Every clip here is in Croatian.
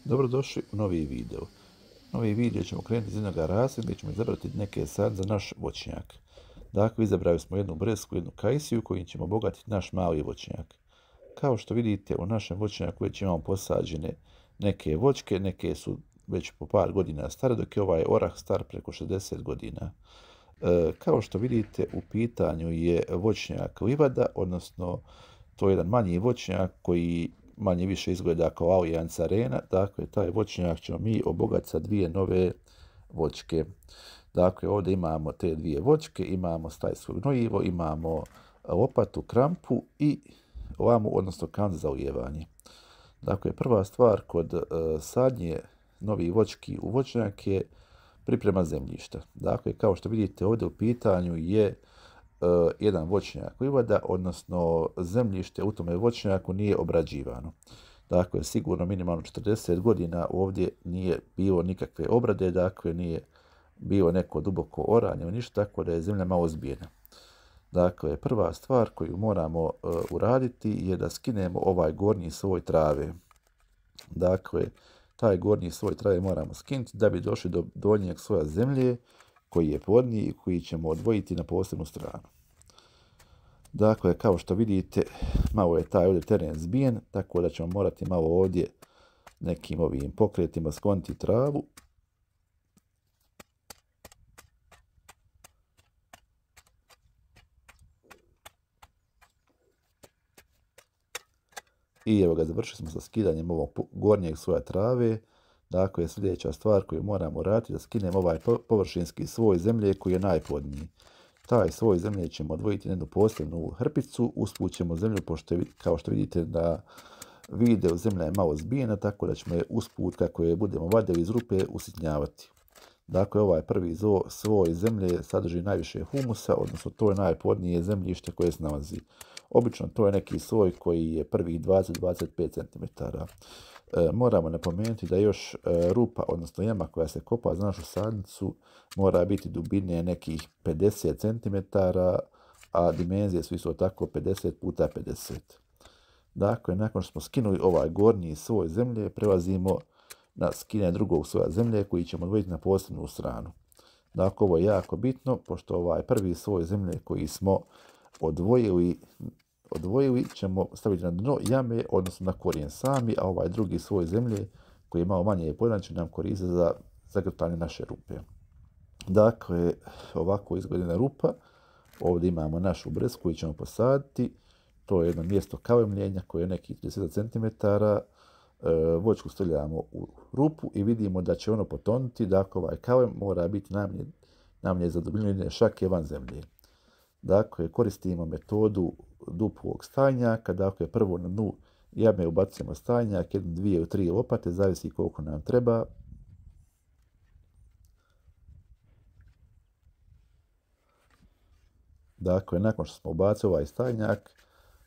Dobrodošli u novi video. Novi video ćemo krenuti iz jednog rasada gdje ćemo izabrati neke sadnje za naš voćnjak. Dakle, izabrali smo jednu bresku, jednu kajsiju kojim ćemo obogatiti naš mali voćnjak. Kao što vidite, u našem voćnjaku već imamo posađene neke voćke, neke su već po par godina stare, dok je ovaj orah star preko 60 godina. Kao što vidite, u pitanju je voćnjak livada, odnosno to je jedan manji voćnjak koji manje više izgleda kao Allianz Arena. Dakle, taj voćnjak ćemo mi obogatiti sa dvije nove voćke. Dakle, ovdje imamo te dvije voćke, imamo stajsko gnojivo, imamo lopatu, krampu i lamu, odnosno kantu za ulijevanje. Dakle, prva stvar kod sadnje novih voćki u voćnjak je priprema zemljišta. Dakle, kao što vidite ovdje u pitanju je jedan voćnjak livada, odnosno zemljište u tome voćnjaku nije obrađivano. Dakle, sigurno minimalno 40 godina ovdje nije bilo nikakve obrade, dakle nije bilo neko duboko oranje, ništa, tako da je zemlja malo zbijena. Dakle, prva stvar koju moramo uraditi je da skinemo ovaj gornji sloj trave. Dakle, taj gornji sloj trave moramo skinuti da bi došli do donjeg sloja zemlje koji je plodniji i koji ćemo odvojiti na posebnu stranu. Dakle, kao što vidite, malo je taj ovdje teren zbijen, tako da ćemo morati malo ovdje nekim ovim pokretima skloniti travu. I evo ga, završili smo sa skidanjem ovog gornjeg sloja trave. Dakle, sljedeća stvar koju moramo raditi je da skinemo ovaj površinski sloj zemlje koji je najplodniji. Taj sloj zemlje ćemo odvojiti na jednu posebnu hrpicu, usput ćemo zemlju, pošto je, kao što vidite na videu, zemlja je malo zbijena, tako da ćemo je usput, kako je budemo vadili iz rupe, usitnjavati. Dakle, ovaj prvi sloj zemlje sadrži najviše humusa, odnosno to je najplodnije zemljište koje se nalazi. Obično to je neki sloj koji je prvih 20-25 cm. Moramo napomenuti da još rupa, odnosno jama koja se kopa za našu sadnicu, mora biti dubine nekih 50 cm, a dimenzije su isto tako 50 puta 50. Dakle, nakon što smo skinuli ovaj gornji sloj zemlje, prelazimo na skidanje drugog sloja zemlje koji ćemo odvojiti na posebnu stranu. Dakle, ovo je jako bitno, pošto ovaj prvi sloj zemlje koji smo odvojili ćemo staviti na dno jame, odnosno na korijen sami, a ovaj drugi sloj zemlje koji je malo manje plodna će nam koristiti za zagrtanje naše rupe. Dakle, ovako izgleda rupa. Ovdje imamo našu bresku koju ćemo posaditi. To je jedno mjesto kalemljenja koje je nekih 30 cm. Voćku stavljamo u rupu i vidimo da će ono potonuti. Dakle, ovaj kalem mora biti najmanje za dubinu jedne šake van zemlje. Dakle, koristimo metodu duplog stajnjaka. Dakle, prvo na dnu jame ubacujemo stajnjak, 1, 2 ili 3 lopate, zavisi koliko nam treba. Dakle, nakon što smo ubacili ovaj stajnjak,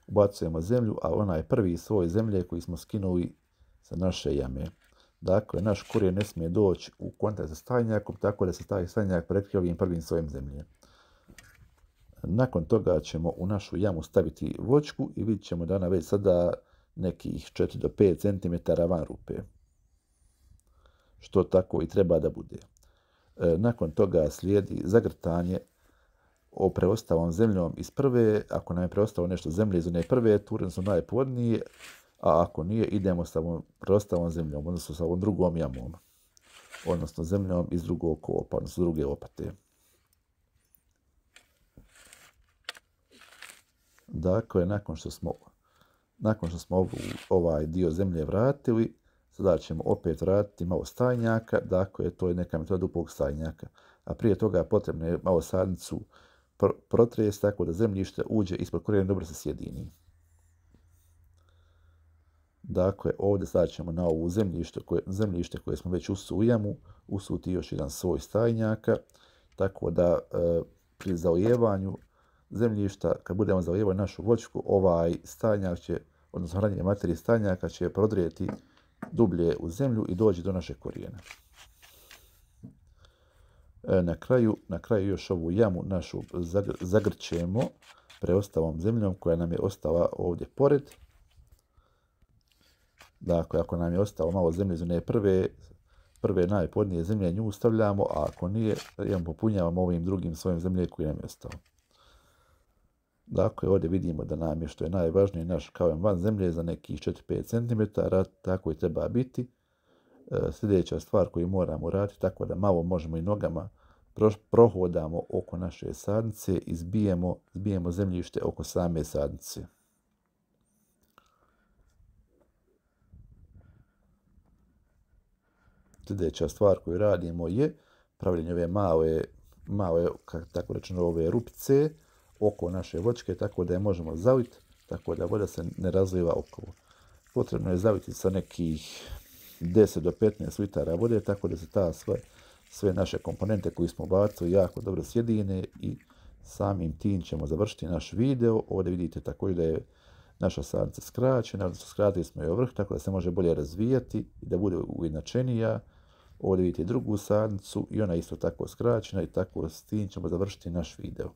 ubacujemo zemlju, a onaj prvi sloj zemlje koji smo skinuli sa naše jame. Dakle, naš korijen ne smije doći u kontakt sa stajnjakom, tako da se taj stajnjak prekrije ovim prvim slojem zemlje. Nakon toga ćemo u našu jamu staviti voćku i vidjet ćemo da ona već sada nekih 4 do 5 cm van rupe. Što tako i treba da bude. Nakon toga slijedi zagrtanje o preostalom zemljom iz prve. Ako nam je preostalo nešto zemlje iz one prve ture, su najplodnije, a ako nije, idemo sa ovom preostalom zemljom, odnosno sa ovom drugom jamom, odnosno zemljom iz drugog kopa, odnosno druge lopate. Dakle, nakon što smo ovaj dio zemlje vratili, sada ćemo opet vratiti malo stajnjaka. Dakle, to je neka metoda duplog stajnjaka. A prije toga potrebno je malo sadnicu protresti tako da zemljište uđe ispod korijena, dobro se sjedini. Dakle, ovdje sada ćemo na ovu zemljište koje smo već usuli u jamu usuti još jedan sloj stajnjaka, tako da pri zalijevanju zemljišta, kad budemo zalijevali našu voćku, ovaj stajnjak će, odnosno hranjive materije stajnjaka će prodrijeti dublje u zemlju i doći do našeg korijena. Na kraju još ovu jamu našu zagrćemo preostalom zemljom koja nam je ostala ovdje pored. Dakle, ako nam je ostalo malo zemlje iz one prve najplodnije zemlje, nju stavljamo, a ako nije, popunjavamo ovim drugim svojim zemlje koji nam je ostalo. Dakle, ovdje vidimo da nam je, što je najvažnije, naš kamen van zemlje za nekih 4-5 cm, tako i treba biti. Sljedeća stvar koju moramo raditi, tako da malo možemo i nogama prohodamo oko naše sadnice i zbijemo zemljište oko same sadnice. Sljedeća stvar koju radimo je pravljenje ove male tako rečeno, ove rupice oko naše voćke, tako da je možemo zaviti, tako da voda se ne razliva okolo. Potrebno je zaviti sa nekih 10 do 15 litara vode, tako da se sve naše komponente koje smo bacili jako dobro sjedine i samim tim ćemo završiti naš video. Ovdje vidite također da je naša sadnica skraćena, odnosno skratili smo je vrh, tako da se može bolje razvijati i da bude ujednačenija. Ovdje vidite drugu sadnicu i ona isto tako skraćena i tako s tim ćemo završiti naš video.